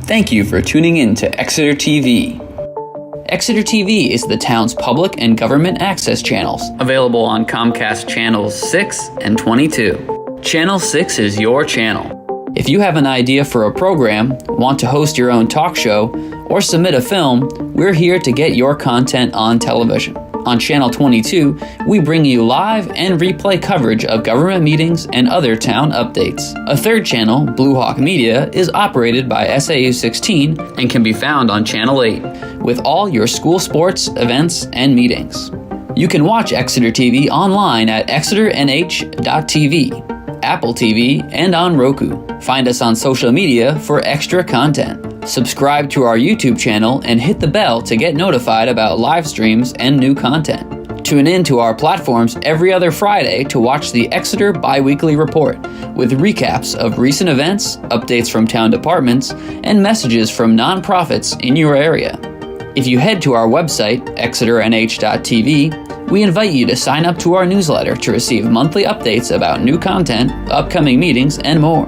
Thank you for tuning in to Exeter TV. Exeter TV is the town's public and government access channels, available on Comcast Channels 6 and 22. Channel 6 is your channel. If you have an idea for a program, want to host your own talk show, or submit a film, we're here to get your content on television. On Channel 22, we bring you live and replay coverage of government meetings and other town updates. A third channel, Blue Hawk Media, is operated by SAU 16 and can be found on Channel 8, with all your school sports, events, and meetings. You can watch Exeter TV online at exeternh.tv, Apple TV, and on Roku. Find us on social media for extra content. Subscribe to our YouTube channel and hit the bell to get notified about live streams and new content. Tune in to our platforms every other Friday to watch the Exeter Biweekly Report with recaps of recent events, updates from town departments, and messages from nonprofits in your area. If you head to our website, exeternh.tv, we invite you to sign up to our newsletter to receive monthly updates about new content, upcoming meetings, and more.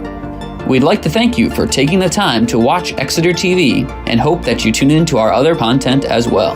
We'd like to thank you for taking the time to watch Exeter TV and hope that you tune in to our other content as well.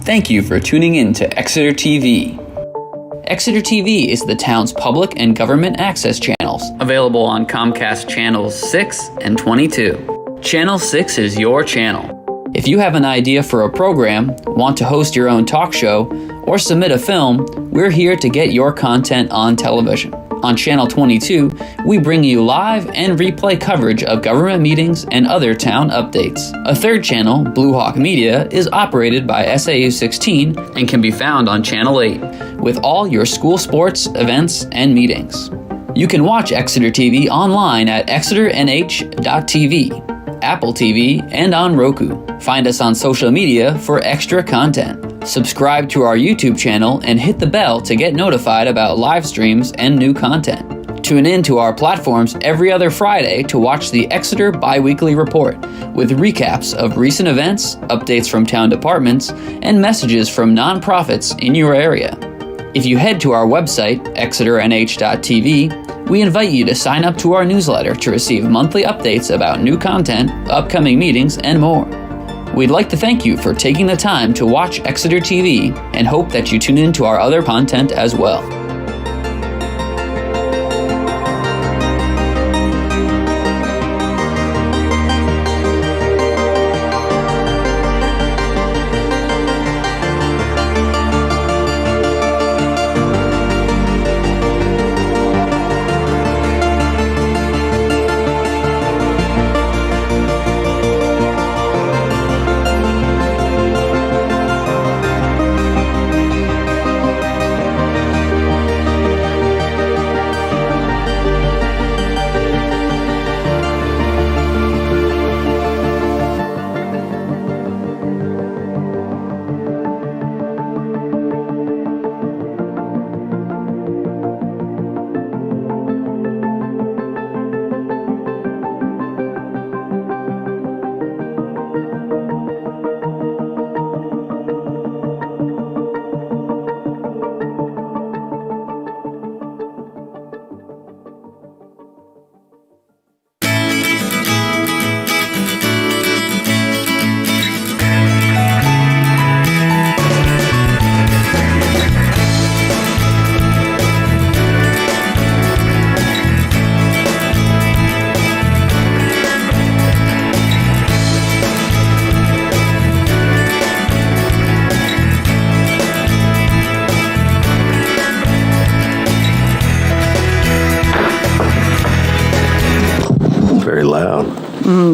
Thank you for tuning in to Exeter TV. Exeter TV is the town's public and government access channels, available on Comcast Channels 6 and 22. Channel 6 is your channel. If you have an idea for a program, want to host your own talk show, or submit a film, we're here to get your content on television. On Channel 22, we bring you live and replay coverage of government meetings and other town updates. A third channel, Blue Hawk Media, is operated by SAU 16 and can be found on Channel 8, with all your school sports, events, and meetings. You can watch Exeter TV online at exeternh.tv, Apple TV, and on Roku. Find us on social media for extra content. Subscribe to our YouTube channel and hit the bell to get notified about live streams and new content. Tune in to our platforms every other Friday to watch the Exeter Biweekly Report with recaps of recent events, updates from town departments, and messages from nonprofits in your area. If you head to our website, exeternh.tv, we invite you to sign up to our newsletter to receive monthly updates about new content, upcoming meetings, and more. We'd like to thank you for taking the time to watch Exeter TV and hope that you tune in to our other content as well.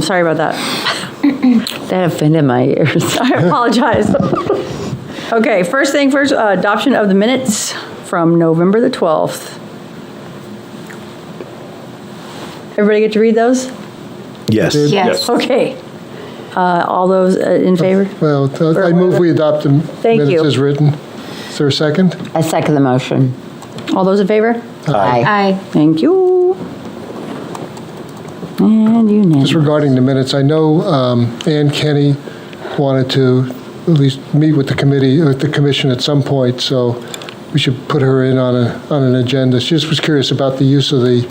Sorry about that. That offended my ears. I apologize. Okay, first thing first, adoption of the minutes from November the 12th. Everybody get to read those? Yes. Yes. Okay. All those in favor? Well, I move we adopt the minutes as written. Is there a second? I second the motion. All those in favor? Aye. Thank you. And unanimous. Just regarding the minutes, I know Ann Kenny wanted to at least meet with the committee, with the commission at some point, so we should put her in on an agenda. She just was curious about the use of the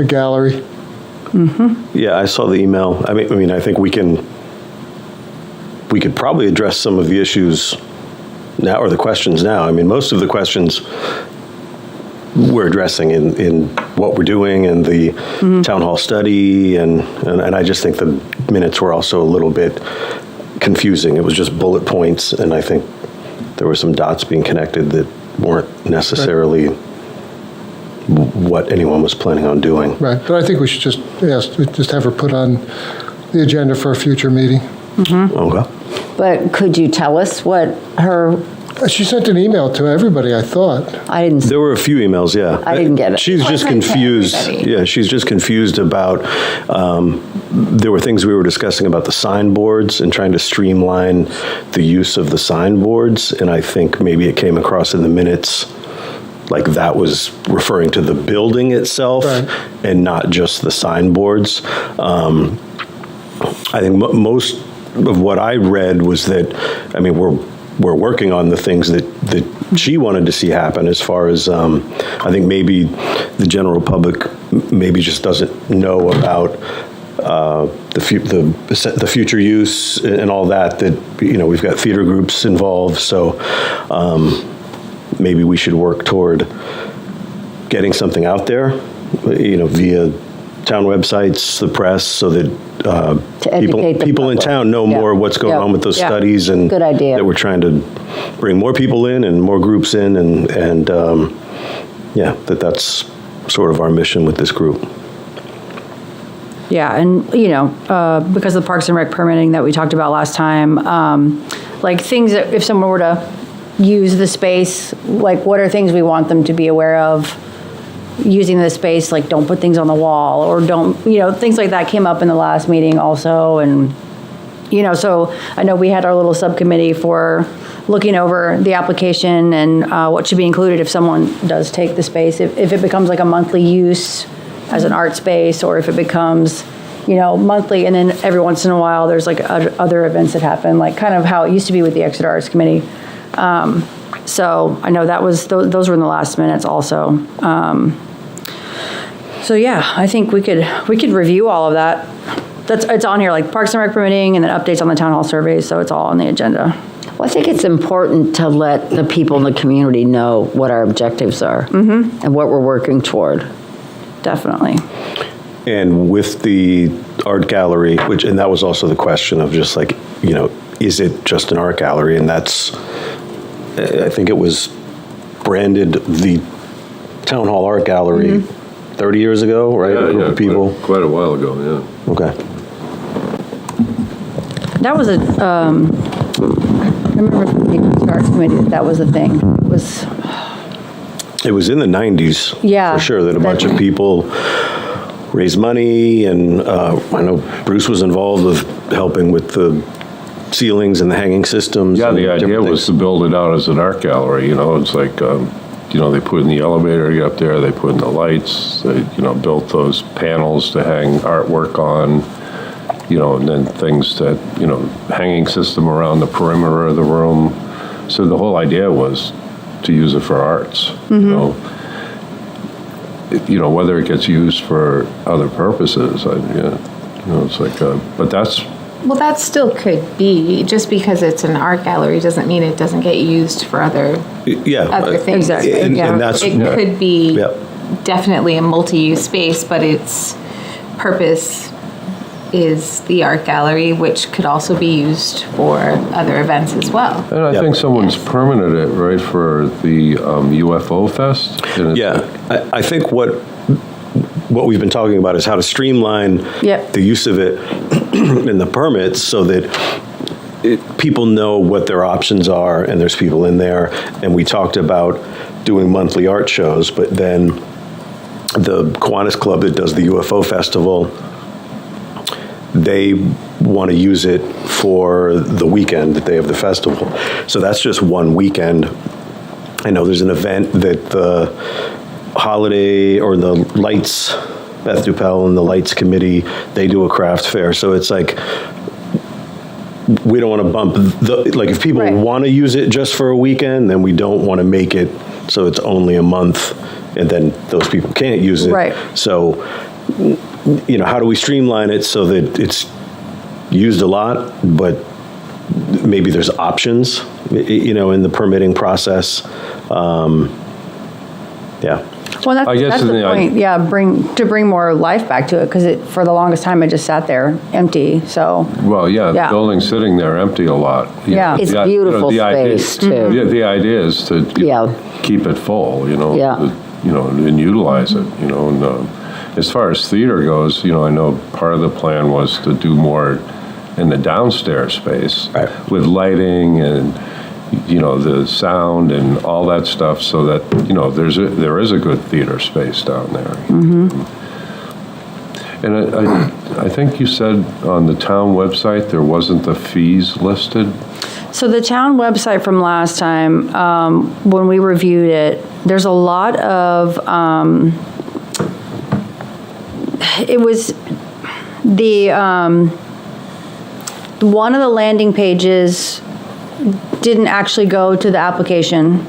gallery. Mm-hmm. Yeah, I saw the email. I mean, I think we could probably address some of the issues now, or the questions now. I mean, most of the questions we're addressing in what we're doing and the town hall study, and I just think the minutes were also a little bit confusing. It was just bullet points, and I think there were some dots being connected that weren't necessarily what anyone was planning on doing. Right, but I think we should just have her put on the agenda for a future meeting. Mm-hmm. Okay. But could you tell us what her... She sent an email to everybody, I thought. I didn't... There were a few emails, yeah. I didn't get it. She's just confused. Yeah, she's just confused about, there were things we were discussing about the signboards and trying to streamline the use of the signboards, and I think maybe it came across in the minutes like that was referring to the building itself, right, and not just the signboards. I think most of what I read was that, I mean, we're working on the things that she wanted to see happen, as far as I think maybe the general public maybe just doesn't know about the future use and all that, we've got theater groups involved, so maybe we should work toward getting something out there, via town websites, the press, so that educate the people in public. town know more what's going on with those studies, and Good idea. that we're trying to bring more people in and more groups in, and that's sort of our mission with this group. Yeah, and, because of the Parks and Rec permitting that we talked about last time, like things that if someone were to use the space, like what are things we want them to be aware of using the space, like don't put things on the wall, or don't, things like that came up in the last meeting also. And, so I know we had our little subcommittee for looking over the application and what should be included if someone does take the space, if it becomes like a monthly use as an art space, or if it becomes, monthly, and then every once in a while there's like other events that happen, like kind of how it used to be with the Exeter Arts Committee. So I know that was, those were in the last minutes also. So yeah, I think we could review all of that. It's on here, like Parks and Rec permitting, and then updates on the town hall surveys, so it's all on the agenda. Well, I think it's important to let the people in the community know what our objectives are and what we're working toward. Definitely. And with the art gallery, and that was also the question of just like, is it just an art gallery? And that's, I think it was branded the Town Hall Art Gallery 30 years ago, right? Yeah, A group of people. Quite a while ago, yeah. Okay. That was I remember from the Arts Committee that was the thing. It was in the 90s, Yeah. for sure, that a bunch of people raised money, and I know Bruce was involved with helping with the ceilings and the hanging systems. Yeah, and the idea different was things. to build it out as an art gallery, it's like, they put in the elevator up there, they put in the lights, they, built those panels to hang artwork on, and then things that, hanging system around the perimeter of the room. So the whole idea was to use it for arts, whether it gets used for other purposes, it's like, but that's. Well, that still could be, just because it's an art gallery doesn't mean it doesn't get used for other things. Exactly. And that's- It could be Yep. definitely a multi-use space, but its purpose is the art gallery, which could also be used for other events as well. And I think someone's permitted it, right, for the UFO Fest? And it's Yeah, I think what we've been talking about is how to streamline Yep. the use of it and the permits, so that people know what their options are, and there's people in there. And we talked about doing monthly art shows, but then the Kiwanis Club that does the UFO Festival, they want to use it for the weekend that they have the festival. So that's just one weekend. I know there's an event that the holiday or the lights, Beth Dupel and the Lights Committee, they do a craft fair. So it's like, we don't want to bump if people Right. want to use it just for a weekend, then we don't want to make it so it's only a month, and then those people can't use it. Right. So, how do we streamline it so that it's used a lot, but maybe there's options, in the permitting process. Yeah. Well, I guess that's the the point. Yeah, bring more life back to it, because for the longest time it just sat there empty. So Well, yeah, the Yeah. building's sitting there empty a lot. Yeah. It's The- beautiful the idea- space, too. The idea is to Yeah. keep it full, Yeah. and utilize it, and as far as theater goes, I know part of the plan was to do more in the downstairs space Right. with lighting and, the sound and all that stuff, so that, there is a good theater space down there. And I think you said on the town website, there wasn't the fees listed? So the town website from last time, when we reviewed it, there's a lot of, it was one of the landing pages didn't actually go to the application.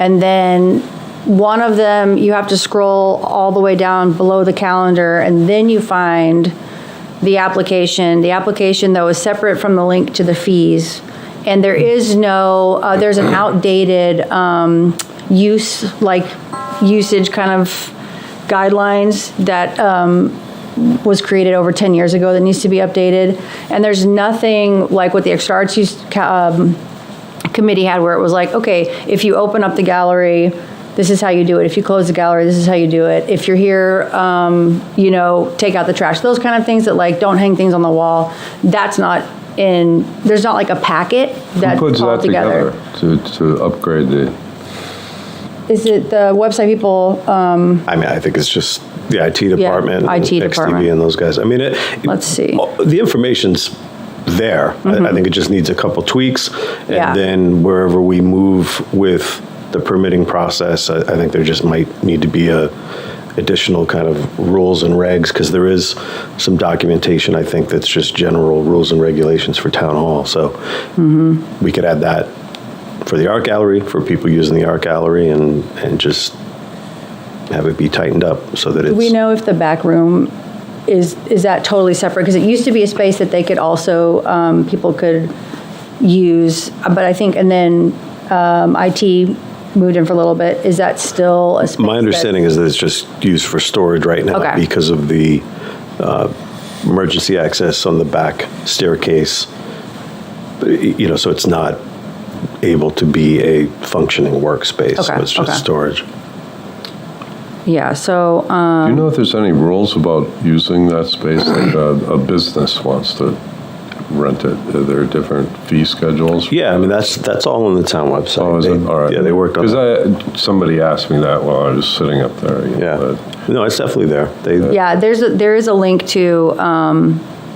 And then one of them, you have to scroll all the way down below the calendar, and then you find the application. The application, though, is separate from the link to the fees. And there is no, there's an outdated usage kind of guidelines that was created over 10 years ago that needs to be updated. And there's nothing like what the Exeter Arts Committee had, where it was like, okay, if you open up the gallery, this is how you do it. If you close the gallery, this is how you do it. If you're here, take out the trash. Those kind of things that like, don't hang things on the wall. That's not in, there's not like a packet that's Who puts all that together. to upgrade the, Is it the website people? I mean, I think it's just the IT department, IT and department. XTV and those guys. I mean, Let's see. the information's there. I think it just needs a couple tweaks, and Yeah. then wherever we move with the permitting process, I think there just might need to be additional kind of rules and regs, because there is some documentation, I think, that's just general rules and regulations for town hall. So we could add that for the art gallery, for people using the art gallery, and just have it be tightened up so that it's. Do we know if the back room is that totally separate? Because it used to be a space that they could also, people could use, but I think, and then IT moved in for a little bit. Is that still a space? My understanding is that it's just used for storage right now Okay. because of the emergency access on the back staircase. So it's not able to be a functioning workspace. So Okay, it's just okay. storage. Yeah, so, do you know if there's any rules about using that space? Like a business wants to rent it. Are there different fee schedules? Yeah, I mean, that's all on the town website. Oh, is it? All right. Yeah, they worked on that. Because somebody asked me that while I was sitting up there. Yeah. No, it's definitely there. yeah, there is a link to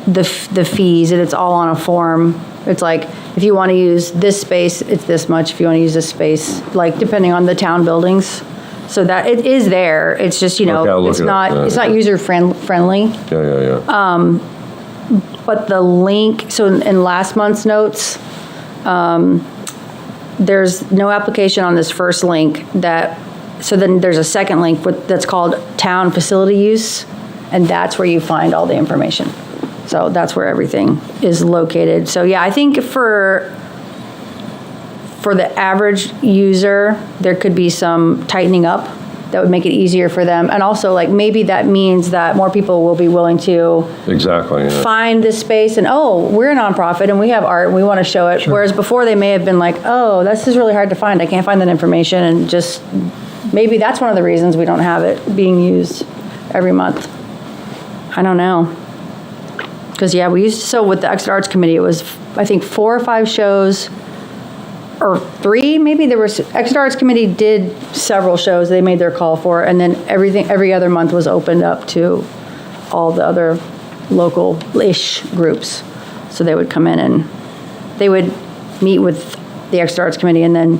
the fees, and it's all on a form. It's like, if you want to use this space, it's this much. If you want to use this space, like, depending on the town buildings. So that, it is there. It's just, Okay, I'll look it's it up, not, yeah. it's not user-friendly. Yeah. But the link, so in last month's notes, there's no application on this first link so then there's a second link that's called Town Facility Use, and that's where you find all the information. So that's where everything is located. So yeah, I think for the average user, there could be some tightening up that would make it easier for them. And also, like, maybe that means that more people will be willing to Exactly. Yeah. find this space and, oh, we're a nonprofit and we have art and we want to show it. Whereas before they may have been like, oh, this is really hard to find. I can't find that information. And just, maybe that's one of the reasons we don't have it being used every month. I don't know. Because, yeah, so with the Exeter Arts Committee, it was, I think, 4 or 5 shows, or 3, maybe. Exeter Arts Committee did several shows they made their call for, and then every other month was opened up to all the other local-ish groups. So they would come in and they would meet with the Exeter Arts Committee, and then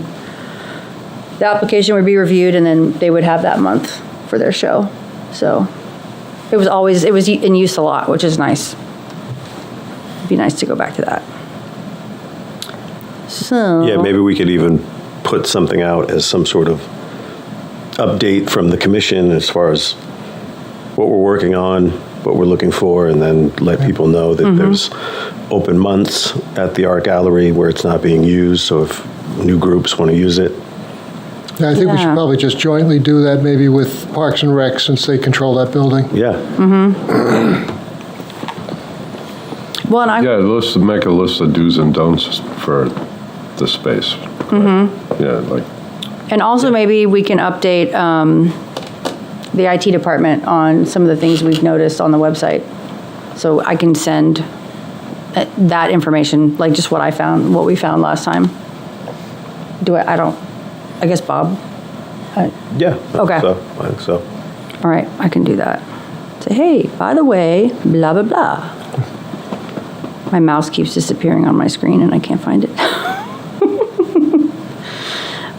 the application would be reviewed, and then they would have that month for their show. So it was in use a lot, which is nice. It'd be nice to go back to that. So. Yeah, maybe we could even put something out as some sort of update from the commission as far as what we're working on, what we're looking for, and then let people know that there's open months at the art gallery where it's not being used, so if new groups want to use it. Yeah, I think we should Yeah. probably just jointly do that, maybe with Parks and Rec, since they control that building. Yeah. Well, and Make a list of do's and don'ts for the space. Yeah, like, And also maybe we can update the IT department on some of the things we've noticed on the website. So I can send that information, like just what we found last time. I guess Bob? Yeah. Okay. I think so. All right, I can do that. Say, hey, by the way, blah, blah, blah. My mouse keeps disappearing on my screen and I can't find it.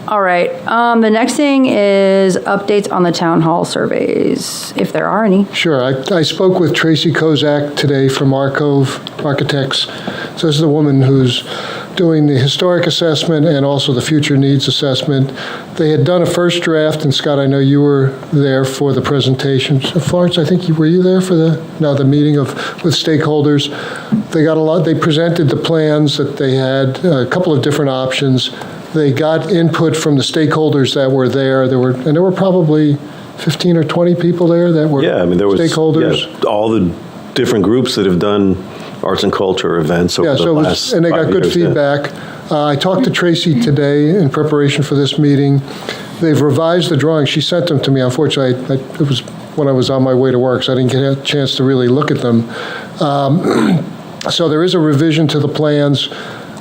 All right, the next thing is updates on the town hall surveys, if there are any. Sure. I spoke with Tracy Kozak today from Arcove Architects. So this is the woman who's doing the historic assessment and also the future needs assessment. They had done a first draft, and Scott, I know you were there for the presentation. Florence, I think were you there for the meeting with stakeholders? They got a lot. They presented the plans that they had, a couple of different options. They got input from the stakeholders that were there. There were probably 15 or 20 people there that were there was stakeholders. all the different groups that have done arts and culture events over the last and they got 5 good years, feedback. I talked to Tracy today in preparation for this meeting. They've revised the drawings. She sent them to me. Unfortunately, it was when I was on my way to work, so I didn't get a chance to really look at them. So there is a revision to the plans.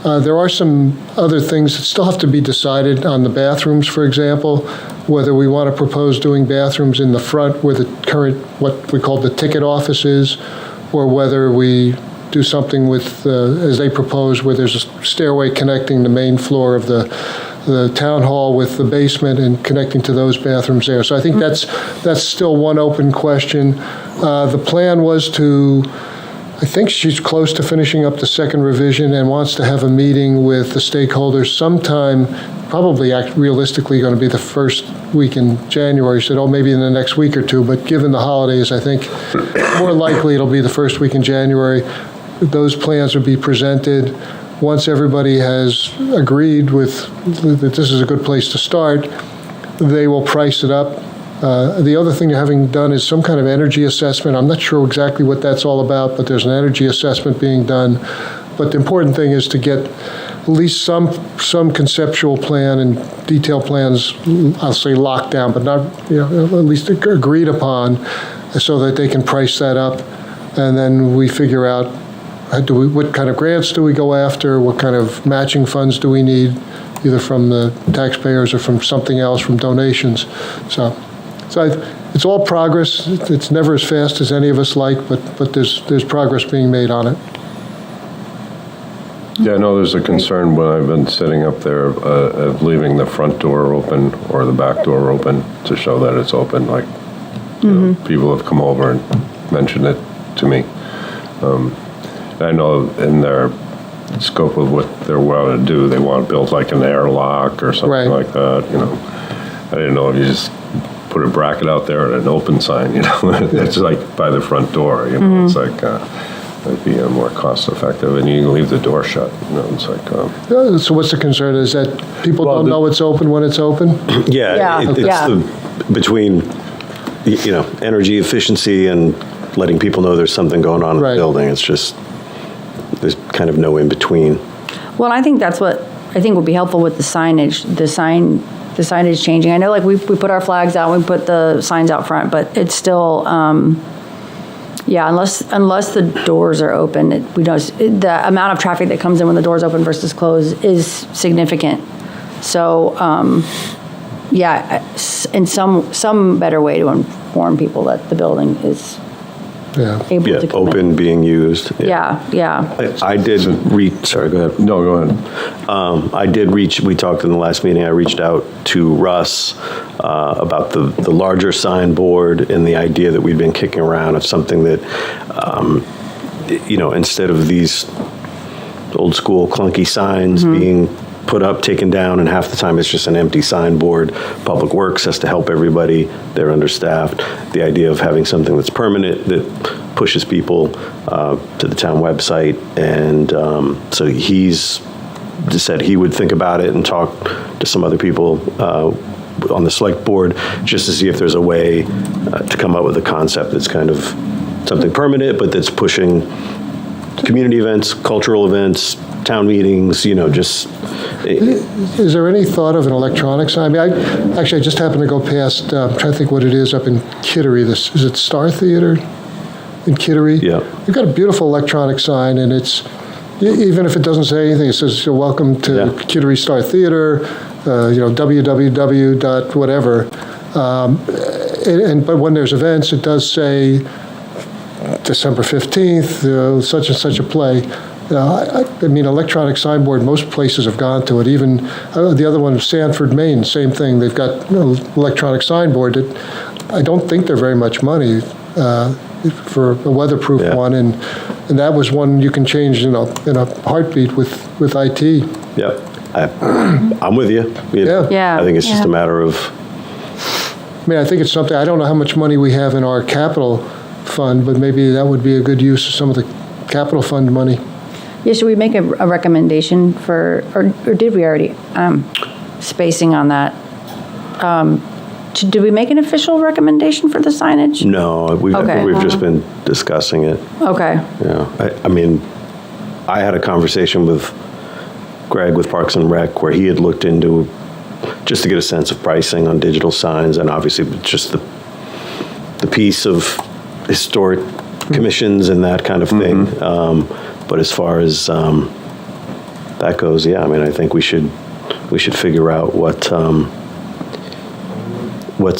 There are some other things that still have to be decided on the bathrooms, for example, whether we want to propose doing bathrooms in the front where the current, what we call the ticket office is, or whether we do something with, as they propose, where there's a stairway connecting the main floor of the town hall with the basement and connecting to those bathrooms there. So I think that's still one open question. The plan was to, I think she's close to finishing up the second revision and wants to have a meeting with the stakeholders sometime, probably realistically going to be the first week in January. She said, maybe in the next week or two, but given the holidays, I think more likely it'll be the first week in January. Those plans will be presented. Once everybody has agreed with that this is a good place to start, they will price it up. The other thing they're having done is some kind of energy assessment. I'm not sure exactly what that's all about, but there's an energy assessment being done. But the important thing is to get at least some conceptual plan and detailed plans, I'll say locked down, but not, at least agreed upon, so that they can price that up. And then we figure out what kind of grants do we go after, what kind of matching funds do we need, either from the taxpayers or from something else, from donations. So it's all progress. It's never as fast as any of us like, but there's progress being made on it. Yeah, no, there's a concern when I've been sitting up there of leaving the front door open or the back door open to show that it's open. Like, people have come over and mentioned it to me. I know in their scope of what they're willing to do, they want to build like an airlock or something like that. I didn't know if you just put a bracket out there and an open sign. It's like by the front door. It's like it'd be more cost effective, and you can leave the door shut. It's like. So what's the concern? Is that people don't know it's open when it's open? It's between energy efficiency and letting people know there's something going on in the building. It's just there's kind of no in between. Well, I think that's what I think would be helpful with the signage. The signage changing. I know, like we put our flags out, we put the signs out front, but it's still, unless the doors are open, the amount of traffic that comes in when the doors open versus closed is significant. So, in some better way to inform people that the building is able to come open, in. being used. I did sorry, go ahead. No, go ahead. I did we talked in the last meeting, I reached out to Russ about the larger signboard and the idea that we'd been kicking around of something that, instead of these old school clunky signs being put up, taken down, and half the time it's just an empty signboard. Public Works has to help everybody. They're understaffed. The idea of having something that's permanent that pushes people to the town website. And so he's just said he would think about it and talk to some other people on the select board just to see if there's a way to come up with a concept that's kind of something permanent, but that's pushing community events, cultural events, town meetings, Is there any thought of an electronic sign? I mean, I just happened to go past, I'm trying to think what it is up in Kittery. Is it Star Theater in Kittery? Yeah. They've got a beautiful electronic sign, and it's, even if it doesn't say anything, it says, welcome to Kittery Star Theater, www. whatever. But when there's events, it does say December 15th, such and such a play. I mean, electronic signboard, most places have gone to it. Even the other one, Sanford, Maine, same thing. They've got electronic signboard. I don't think they're very much money. for a weatherproof Yeah. one, and that was one you can change in a heartbeat with IT. Yep. I'm with you. Yeah. Yeah. I think it's just a matter of, I mean, I think it's something, I don't know how much money we have in our capital fund, but maybe that would be a good use of some of the capital fund money. Yeah, should we make a recommendation for, or did we already, spacing on that? Did we make an official recommendation for the signage? no, Okay. we've just been discussing it. Okay, Yeah, I mean, I had a conversation with Greg with Parks and Rec where he had looked into, just to get a sense of pricing on digital signs, and obviously just the piece of historic commissions and that kind of thing. But as far as that goes, yeah, I mean, I think we should figure out what's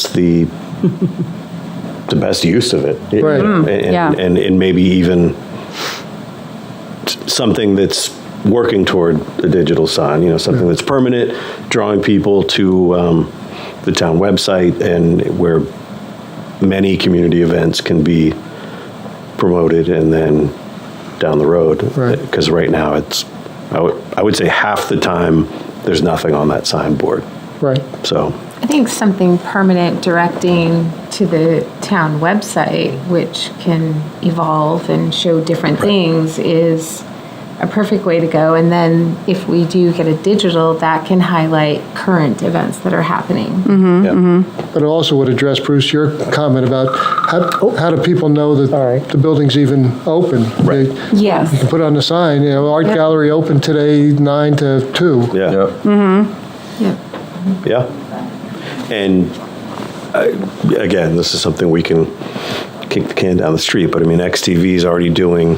the best use of it. Right. Yeah. And maybe even something that's working toward the digital sign, something that's permanent, drawing people to the town website, and where many community events can be promoted and then down the road. Right. Because right now I would say half the time there's nothing on that signboard. Right. So, I think something permanent directing to the town website, which can evolve and show different things, is a perfect way to go. And then if we do get a digital, that can highlight current events that are happening. yeah. But it also would address, Bruce, your comment about how do people know that the building's even open? Right. You Yes. can put on the sign, art gallery open today, 9 to 2. Yeah. Yep. Yep. Yeah. And again, this is something we can kick the can down the street, but I mean, XTV is already doing,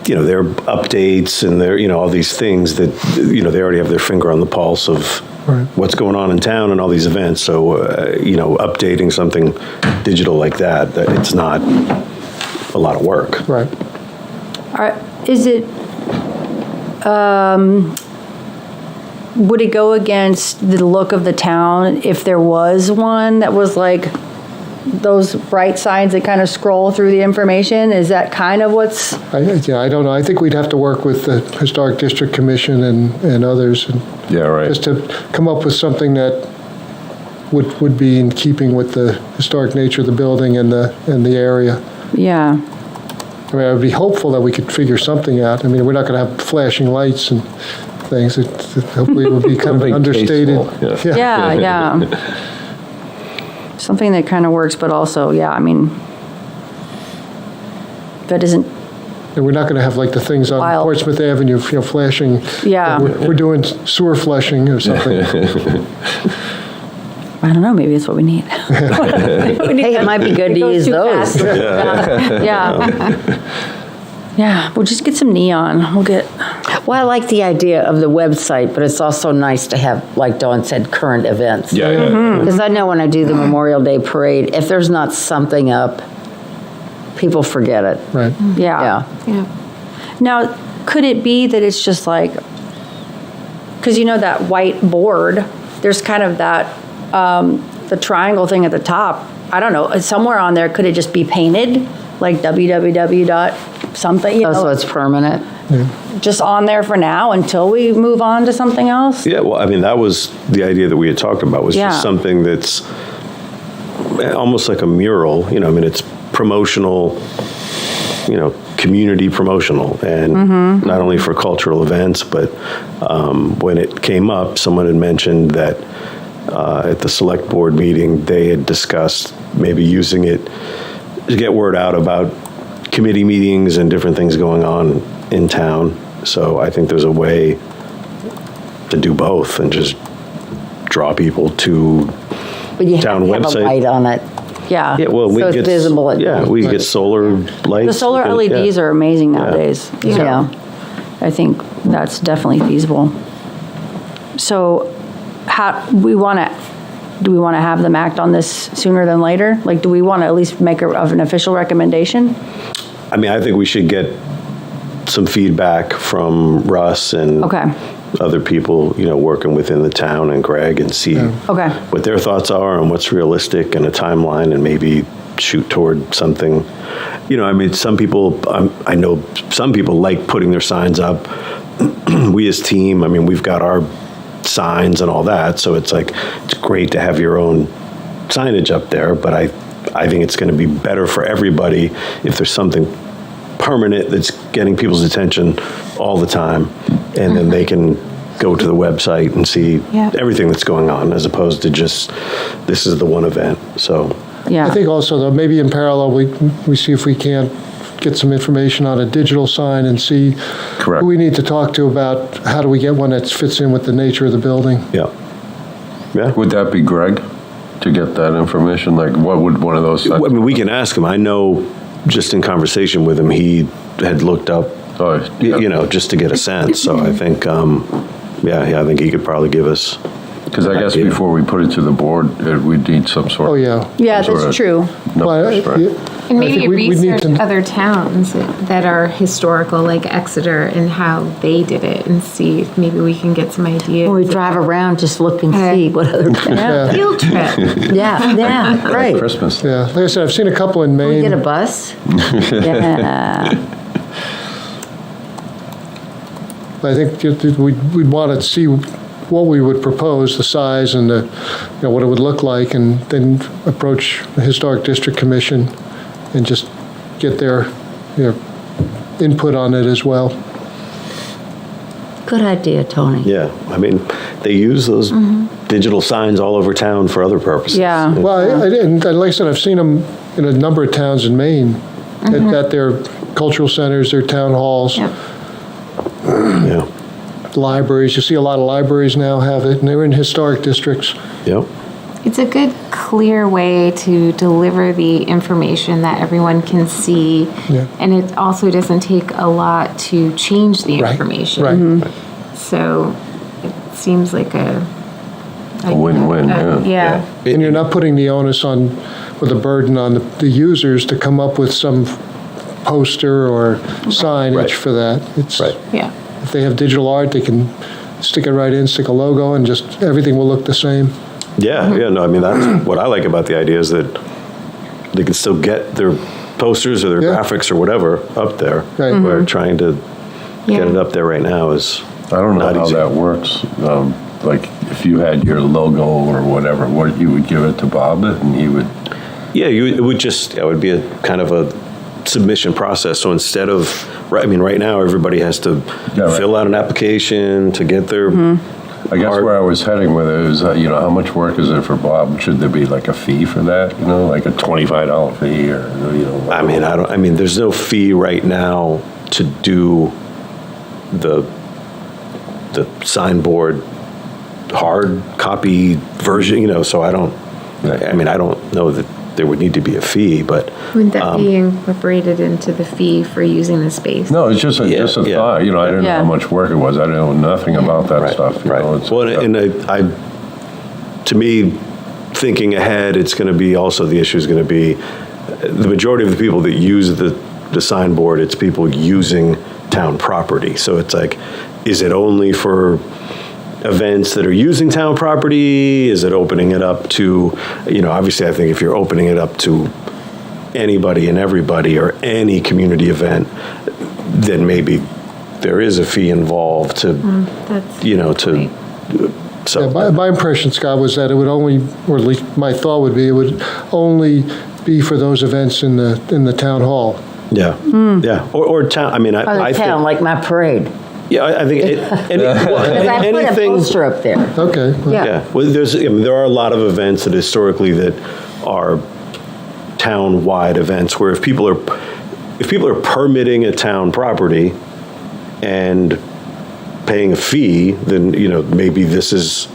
their updates and their, all these things that, they already have their finger on the pulse of Right. what's going on in town and all these events. So, updating something digital like that, it's not a lot of work. Right. is it, would it go against the look of the town if there was one that was like those bright signs that kind of scroll through the information? Is that kind of what's, I don't know. I think we'd have to work with the Historic District Commission and others, and Yeah, right. just to come up with something that would be in keeping with the historic nature of the building and the area. yeah, I mean, I would be hopeful that we could figure something out. I mean, we're not going to have flashing lights and things. Hopefully it will be kind of Something understated. tasteful, yeah. Something that kind of works, but also, yeah, I mean, that isn't, And we're not going to have like the things on Wild. Portsmouth Avenue, flashing. Yeah. We're doing sewer flushing or something. I don't know, maybe it's what we need. Hey, it might be good to use those. Yeah, we'll just get some neon. We'll get, Well, I like the idea of the website, but it's also nice to have, like Dawn said, current events. Yeah, yeah. Because I know when I do the Memorial Day Parade, if there's not something up, people forget it. Right. yeah. Yeah. Now, could it be that it's just like, because that white board, there's kind of that, the triangle thing at the top. I don't know, somewhere on there, could it just be painted? Like www dot something, Oh, so it's permanent? just on there for now until we move on to something else? Yeah, well, I mean, that was the idea that we had talked about, was Yeah. just something that's almost like a mural, I mean, it's promotional, community promotional, and not only for cultural events, but when it came up, someone had mentioned that at the select board meeting, they had discussed maybe using it to get word out about committee meetings and different things going on in town. So I think there's a way to do both and just draw people to But you have town to have website. a light on it. Yeah. Yeah, well, we So it's get visible at yeah, night. we get solar lights. The solar we can- LEDs yeah. are amazing nowadays. Yeah. I think that's definitely feasible. So do we want to have them act on this sooner than later? Like, do we want to at least make an official recommendation? I mean, I think we should get some feedback from Russ and Okay. other people, working within the town, and Greg, and see Okay. what their thoughts are and what's realistic, and a timeline, and maybe shoot toward something. I mean, some people, I know some people like putting their signs up. We as team, I mean, we've got our signs and all that, so it's like, it's great to have your own signage up there, but I think it's going to be better for everybody if there's something permanent that's getting people's attention all the time, and then they can go to the website and see everything that's going on, as opposed to just, this is the one event, so. Yeah. I think also, though, maybe in parallel, we see if we can't get some information on a digital sign and see Correct. who we need to talk to about how do we get one that fits in with the nature of the building. Yeah. Would that be Greg to get that information? Like, what would one of those? I mean, we can ask him. I know, just in conversation with him, he had looked up, just to get a sense. So I think, I think he could probably give us. Because I guess before we put it to the board, we'd need some sort of. Oh, yeah. Yeah, some sort that's of true. numbers, Well, right? And I maybe think we need research to- other towns that are historical, like Exeter, and how they did it, and see if maybe we can get some ideas. When we drive around, just look and see what other. Yeah. Field trip. Yeah, right. Christmas. Yeah, like I said, I've seen a couple in Can we Maine. get a bus? Yeah. I think we'd want to see what we would propose, the size and what it would look like, and then approach the Historic District Commission and just get their input on it as well. Good idea, Tony. Yeah, I mean, they use those digital signs all over town for other purposes. Yeah. Well, and like I said, I've seen them in a number of towns in Maine, at their cultural centers, their town halls, Yeah. libraries. You see a lot of libraries now have it, and they're in historic districts. Yep. It's a good, clear way to deliver the information that everyone can see. Yeah. And it also doesn't take a lot to change the Right, information. right. So it seems like a win-win, Yeah. And you're not putting the onus on, or the burden on the users to come up with some poster or signage Right. for that. It's, Right. Yeah. if they have digital art, they can stick it right in, stick a logo, and just everything will look the same. Yeah, no, I mean, that's what I like about the idea, is that they can still get their posters or their Yeah. graphics or whatever up there. Right. Where trying to get Yeah. it up there right now is I don't know not how easy. that works. Like, if you had your logo or whatever, what you would give it to Bob, and he would. Yeah, it would be a kind of a submission process. So instead of, right now, everybody has to Yeah, right. fill out an application to get their. I guess art. where I was heading with it is, how much work is it for Bob? Should there be like a fee for that? Like a $25 fee, or I mean, there's no fee right now to do the signboard hard copy version, so I don't know that there would need to be a fee, but. Wouldn't that be incorporated into the fee for using the space? No, it's just a Yeah. thought. I didn't know Yeah. how much work it was. I didn't know nothing about that Right, stuff. right. Well, and to me, thinking ahead, it's going to be also, the issue is going to be the majority of the people that use the signboard, it's people using town property. So it's like, is it only for events that are using town property? Is it opening it up to, obviously I think if you're opening it up to anybody and everybody or any community event, then maybe there is a fee involved to, so. Yeah, my impression, Scott, was that it would only, or at least my thought would be, it would only be for those events in the town hall. Yeah, yeah, or town, Or the I town, think, like my parade. yeah, I think Because I put a anything. poster up there. Okay. well, Yeah. Yeah, well, there are a lot of events that historically that are town-wide events where if people are permitting a town property and paying a fee, then, maybe this is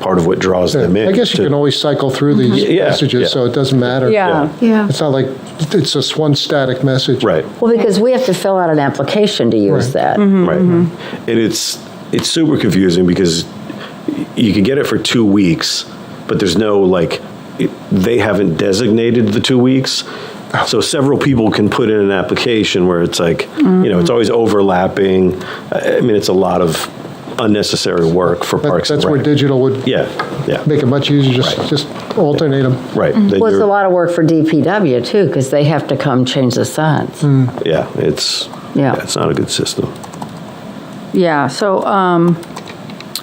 part of what draws them in. I guess you can always cycle through these Yeah, messages, yeah. so it doesn't matter. Yeah. Yeah. It's not like it's just one static message. Right. Well, because we have to fill out an application to use Right. that. Right. And it's super confusing because you can get it for 2 weeks, but there's no, they haven't designated the 2 weeks. So several people can put in an application where it's like, it's always overlapping. I mean, it's a lot of unnecessary work for Parks and That's where Rec. digital would Yeah, yeah, make it much easier, just alternate them. right. Well, it's a lot of work for DPW too, because they have to come change the signs. Yeah, it's not a good system. Yeah, so,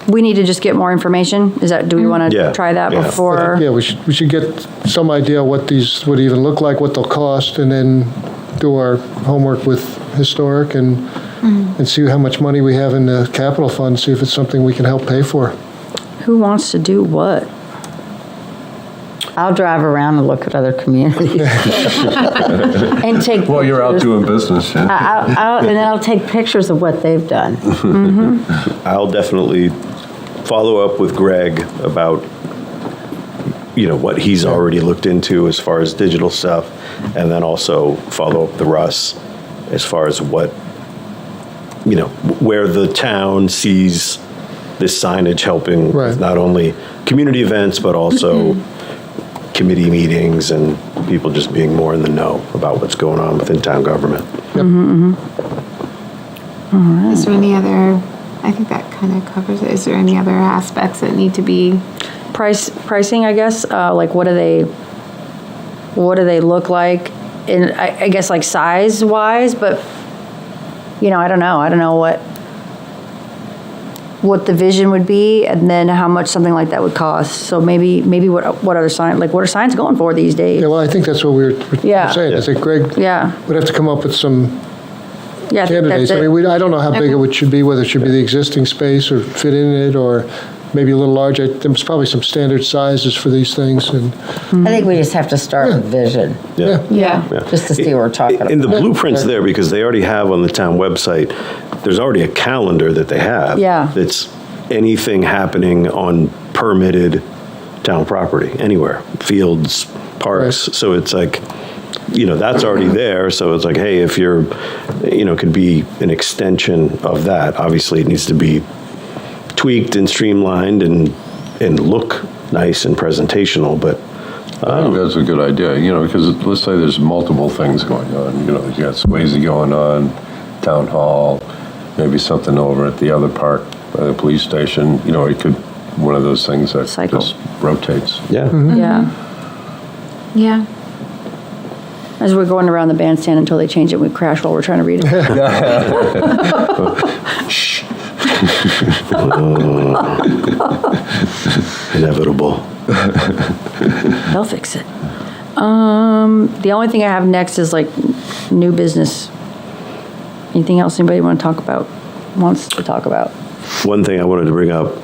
we need to just get more information? Do we want Yeah, to try that yeah. before? Yeah, we should get some idea what these would even look like, what they'll cost, and then do our homework with Historic and see how much money we have in the capital fund, see if it's something we can help pay for. Who wants to do what? I'll drive around and look at other communities. And take. Well, you're out pictures. doing business, yeah. And then I'll take pictures of what they've done. I'll definitely follow up with Greg about, what he's already looked into as far as digital stuff, and then also follow up with Russ as far as what, where the town sees this signage helping Right. with not only community events, but also committee meetings and people just being more in the know about what's going on within town government. Is there any other, I think that kind of covers it. Is there any other aspects that need to be? Pricing, I guess, like what do they look like? And I guess like size wise, but, I don't know. I don't know what the vision would be and then how much something like that would cost. So maybe what other sign, like what are signs going for these days? Yeah, well, I think that's what we were Yeah. saying. I think Greg Yeah. would have to come up with some Yeah, I think candidates. that's I it. mean, I don't know how big it should be, whether it should be the existing space or fit in it, or maybe a little larger. There's probably some standard sizes for these things, and I think we just have to start with vision, Yeah. Yeah. just to see what we're talking about. And the blueprint's there because they already have on the town website, there's already a calendar that they have. Yeah. That's anything happening on permitted town property, anywhere, fields, parks. Right. So it's like, that's already there. So it's like, hey, if you're, could be an extension of that. Obviously, it needs to be tweaked and streamlined and look nice and presentational, but I think that's a good idea, because let's say there's multiple things going on. You got Swayze going on, Town Hall, maybe something over at the other park by the police station. It could, one of those things that Cycle. just rotates. yeah. Yeah. Yeah. As we're going around the bandstand until they change it, we crash while we're trying to read it. Inevitable. They'll fix it. The only thing I have next is like new business. Anything else anybody wants to talk about? One thing I wanted to bring up,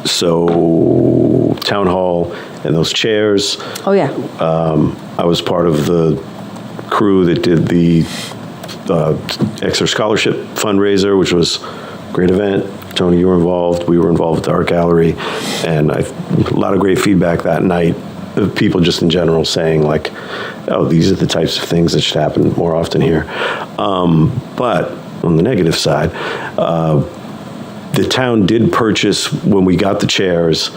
so town hall and those chairs, Oh, yeah. I was part of the crew that did the Exeter Scholarship fundraiser, which was a great event. Tony, you were involved. We were involved with the art gallery, and a lot of great feedback that night of people just in general saying like, oh, these are the types of things that should happen more often here. But on the negative side, the town did purchase, when we got the chairs,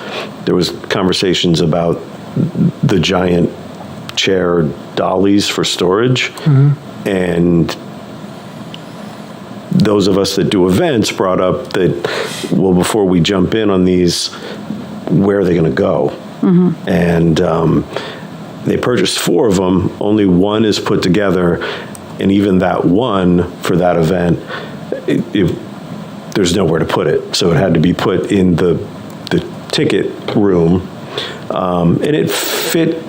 there was conversations about the giant chair dollies for storage. And those of us that do events brought up that, well, before we jump in on these, where are they going to go? And they purchased 4 of them. Only one is put together. And even that one for that event, there's nowhere to put it. So it had to be put in the ticket room. And it fit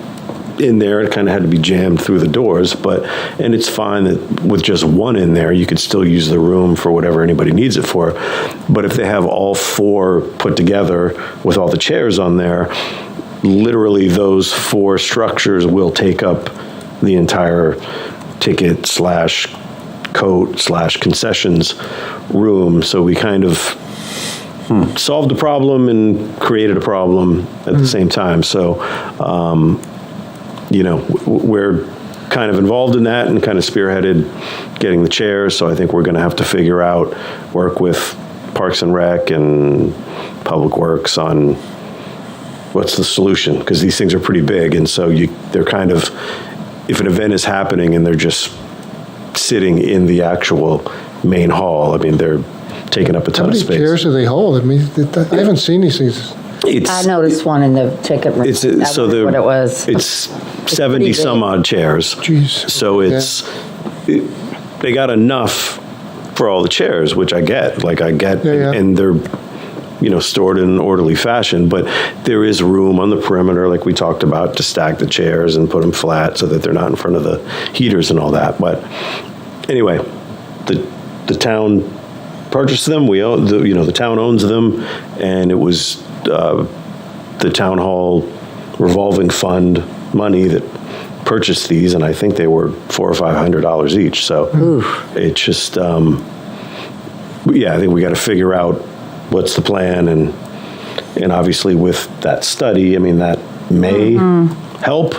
in there. It kind of had to be jammed through the doors, and it's fine that with just one in there, you could still use the room for whatever anybody needs it for. But if they have all 4 put together with all the chairs on there, literally those 4 structures will take up the entire ticket / coat / concessions room. So we kind of solved a problem and created a problem at the same time. So, we're kind of involved in that and kind of spearheaded getting the chairs. So I think we're going to have to figure out, work with Parks and Rec and Public Works on what's the solution, because these things are pretty big. And so they're kind of, if an event is happening and they're just sitting in the actual main hall, I mean, they're taking up a How ton of many space. chairs do they hold? I mean, I haven't seen these things. I noticed one in the ticket room. It's That so was the what it was. It's 70 some odd chairs. Jeez. So they got enough for all the chairs, which I get. Like I get, Yeah. and they're stored in an orderly fashion. But there is room on the perimeter, like we talked about, to stack the chairs and put them flat so that they're not in front of the heaters and all that. But anyway, the town purchased them. We own the town owns them, and it was the town hall revolving fund money that purchased these, and I think they were $400 or $500 each. So it's just, I think we got to figure out what's the plan, and obviously with that study, I mean that may help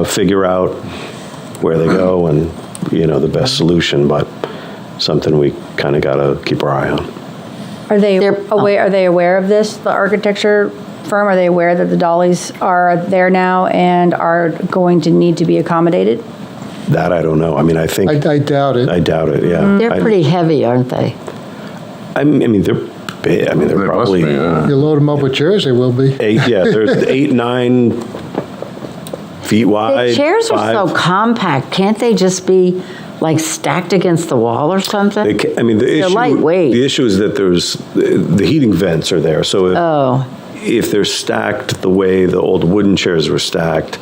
figure out where they go and the best solution, but something we kind of got to keep our eye on. Are they aware of this, the architecture firm? Are they aware that the dollies are there now and are going to need to be accommodated? That I don't know. I mean, I think I doubt it. I doubt it. Yeah, They're pretty heavy, aren't they? I mean, they're big. I mean, they're They must probably be, yeah. You load them up with chairs, they will be. 8. Yeah, they're 8, 9 feet wide. The chairs are 5. so compact. Can't they just be like stacked against the wall or something? I mean, They're lightweight. The issue is that the heating vents are there. So if they're stacked the way the old wooden chairs were stacked,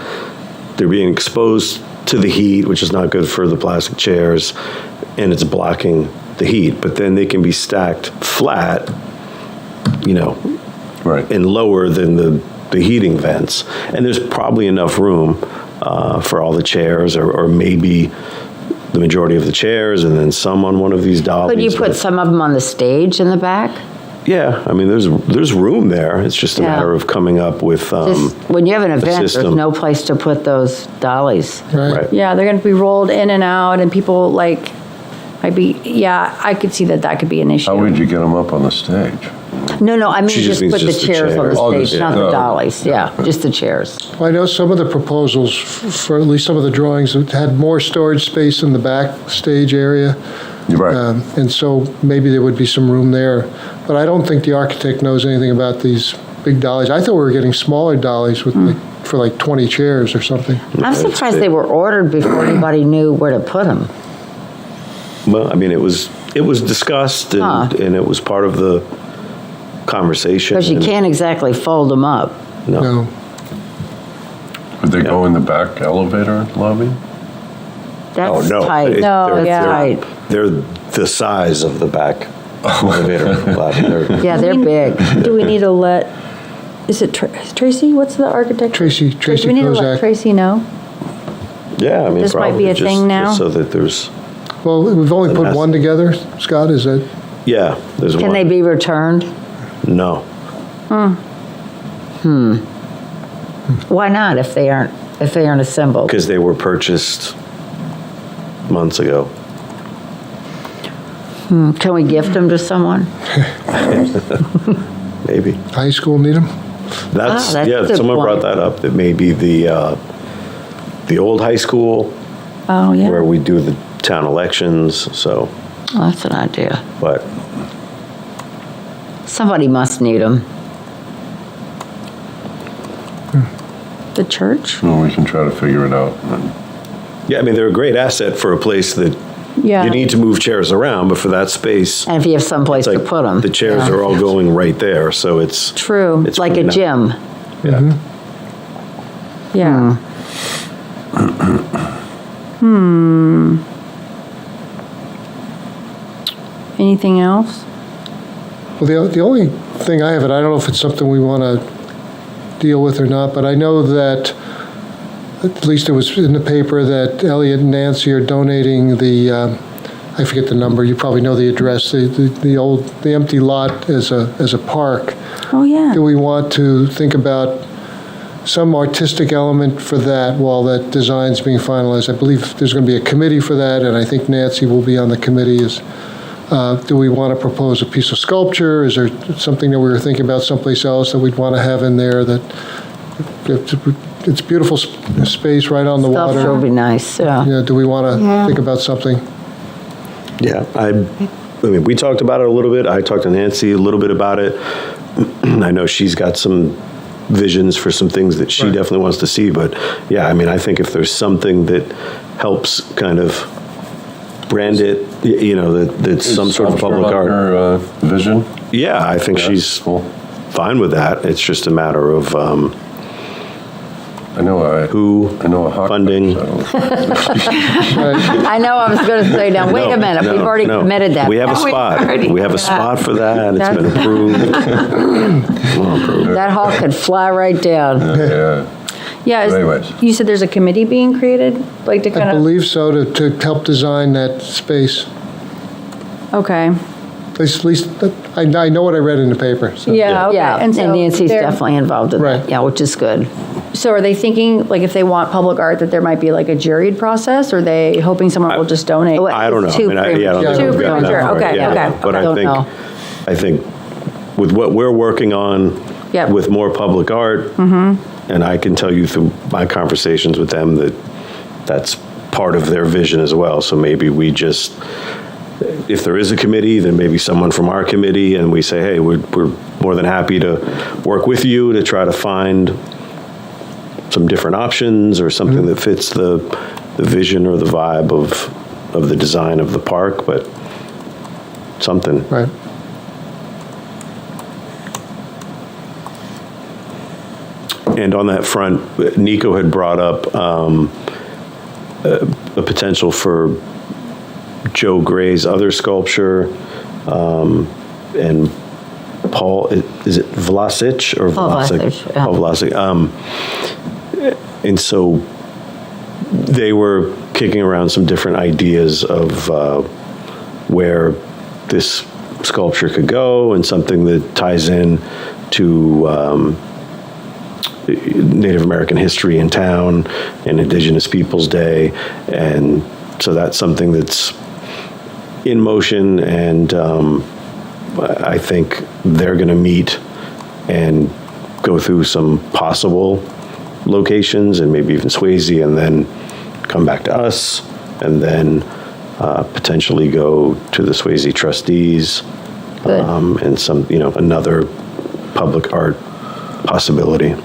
they're being exposed to the heat, which is not good for the plastic chairs, and it's blocking the heat. But then they can be stacked flat, Right. and lower than the heating vents. And there's probably enough room for all the chairs, or maybe the majority of the chairs, and then some on one of these dollies. Could you put some of them on the stage in the back? Yeah, I mean, there's room there. It's just a Yeah. matter of coming up with Just, when you have an event, there's system. no place to put those dollies. right. Yeah, they're going to be rolled in and out, and people I could see that could be an issue. How would you get them up on the stage? No, I mean She just just means put the just the chairs on the chairs. Oh, stage, the- not the no. dollies. Yeah, just the chairs. Well, I know some of the proposals, for at least some of the drawings, had more storage space in the backstage area. You're right. And so maybe there would be some room there. But I don't think the architect knows anything about these big dollies. I thought we were getting smaller dollies with for like 20 chairs or something. I'm surprised they were ordered before anybody knew where to put them. Well, I mean, it was discussed, and it was part of the conversation. Because you and- can't exactly fold them up. No. Would they go in the back elevator lobby? That's no. tight. No, That's yeah. tight. They're the size of the back elevator lobby. Yeah, they're big. Do we need to let, is it Tracy? What's the architect? Tracy Do we need to let Kozak. Tracy know? Yeah, I mean, This might probably be a just- thing now? just so that there's, Well, we've only put That's- one together, Scott, is that? yeah, there's one. Can they be returned? No. Why not if they aren't assembled? Because they were purchased months ago. Can we gift them to someone? Maybe. High school need them? That's that's a good someone brought point. that up. That may be the old high school Oh, yeah. where we do the town elections. So, Oh, that's an idea. but Somebody must need them. The church? Well, we can try to figure it out. yeah, I mean, they're a great asset for a place that Yeah. you need to move chairs around, but for that space, And if you have someplace it's to like put them. the chairs are all going right there. So it's True. It's like a pretty nice. gym. Yeah. Yeah. Anything else? Well, the only thing I have, and I don't know if it's something we want to deal with or not, but I know that, at least it was in the paper, that Elliot and Nancy are donating the, I forget the number, you probably know the address, the empty lot as a park. Oh, yeah. Do we want to think about some artistic element for that while that design's being finalized? I believe there's going to be a committee for that, and I think Nancy will be on the committee. Do we want to propose a piece of sculpture? Is there something that we were thinking about someplace else that we'd want to have in there that, it's beautiful space right on the Sculpture would water? be nice, yeah. Do we want to think about something? Yeah, I mean, we talked about it a little bit. I talked to Nancy a little bit about it. I know she's got some visions for some things that she definitely wants to see. But yeah, I mean, I think if there's something that helps kind of brand it, you know, that's some sort of public art. Her vision. Yeah, I think she's fine with that. It's just a matter of I know a hockey funding. I know I was going to say, now, wait a minute, we've already committed that. We have a spot. We have a spot for that. It's been approved. That hawk could fly right down. Yeah. Yeah, Anyways. you said there's a committee being created, like to kind I of, believe so, to help design that space. okay. At least, I know what I read in the paper. So. Yeah, okay. Yeah, and so Nancy's they're- definitely involved in Right. that, yeah, which is good. So are they thinking, like, if they want public art, that there might be like a juried process? Or are they hoping someone will just donate? I don't know. Too I don't premature. think Too we've gotten that premature. far. Okay, Yeah. okay. But Don't know. I think with what we're working on Yep. with more public art, and I can tell you through my conversations with them that that's part of their vision as well. So maybe we just, if there is a committee, then maybe someone from our committee, and we say, hey, we're more than happy to work with you to try to find some different options or something that fits the vision or the vibe of the design of the park, but something. Right. And on that front, Nico had brought up a potential for Joe Gray's other sculpture, and Paul, is it Vlasic or Paul Vlasic, yeah. Paul Vlasic. And so they were kicking around some different ideas of where this sculpture could go, and something that ties in to Native American history in town and Indigenous Peoples Day. And so that's something that's in motion, and I think they're going to meet and go through some possible locations, and maybe even Swayze, and then come back to us, and then potentially go to the Swayze trustees, Good. and some, another public art possibility.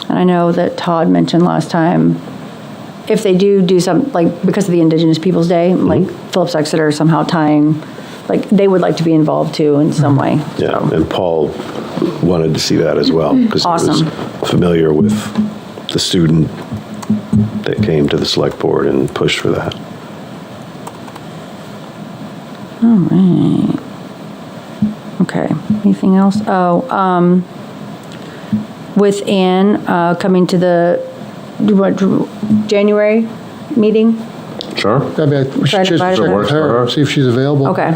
And I know that Todd mentioned last time, if they do some, like, because of the Indigenous Peoples' Day, like Phillips Exeter somehow tying, like, they would like to be involved too in some way. Yeah, so. and Paul wanted to see that as well, because he Awesome. was familiar with the student that came to the select board and pushed for that. All right. Okay, anything else? With Ann coming to the January meeting? Sure. I mean, we Try should to just invite her. check with Works for her, her. see if she's available. Okay.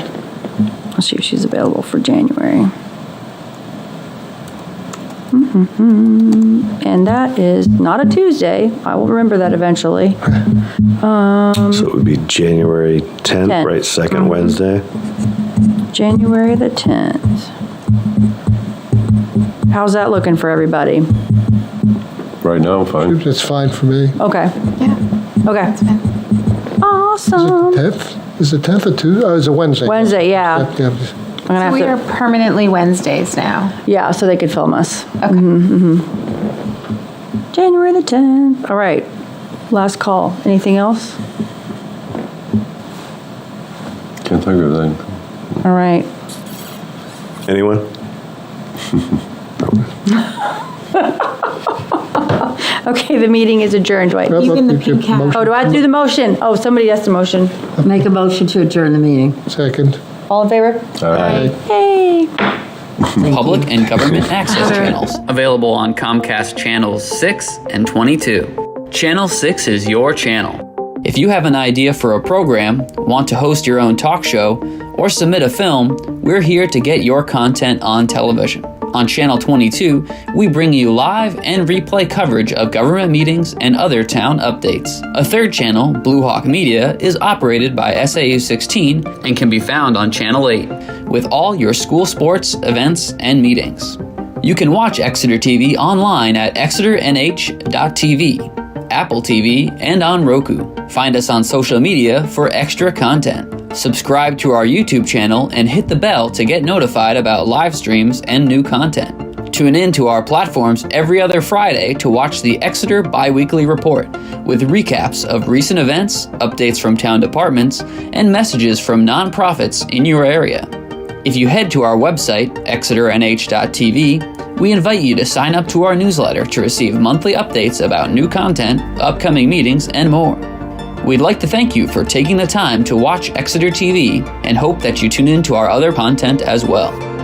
I'll see if she's available for January. And that is not a Tuesday. I will remember that eventually. So it would be January 10th, 10th. right, second Wednesday? January the 10th. How's that looking for everybody? Right now, I'm fine. That's fine for me. Okay. Yeah, Okay. that's fine. Awesome. 10th? Is it 10th or Tuesday? Oh, it's a Wednesday. Wednesday, yeah. Yep, yep. I'm gonna So have we to- are permanently Wednesdays now. Yeah, so they could film us. Okay. January the 10th. All right. Last call. Anything else? Can't think of anything. All right. Anyone? Okay, the meeting is adjourned, Dwight. Yep, Even the yep, yep, pink hat. motion. Oh, do I have to do the motion? Oh, somebody has to motion. Make a motion to adjourn the meeting. Second. All in favor? All right. Hey. Public and government access channels available on Comcast channels 6 and 22. Channel 6 is your channel. If you have an idea for a program, want to host your own talk show, or submit a film, we're here to get your content on television. On Channel 22, we bring you live and replay coverage of government meetings and other town updates. A third channel, Blue Hawk Media, is operated by SAU 16 and can be found on Channel 8, with all your school sports, events, and meetings. You can watch Exeter TV online at exeternh.tv Apple TV, and on Roku. Find us on social media for extra content. Subscribe to our YouTube channel and hit the bell to get notified about live streams and new content. Tune in to our platforms every other Friday to watch the Exeter Biweekly Report with recaps of recent events, updates from town departments, and messages from nonprofits in your area. If you head to our website, exeternh.tv, we invite you to sign up to our newsletter to receive monthly updates about new content, upcoming meetings, and more. We'd like to thank you for taking the time to watch Exeter TV and hope that you tune in to our other content as well.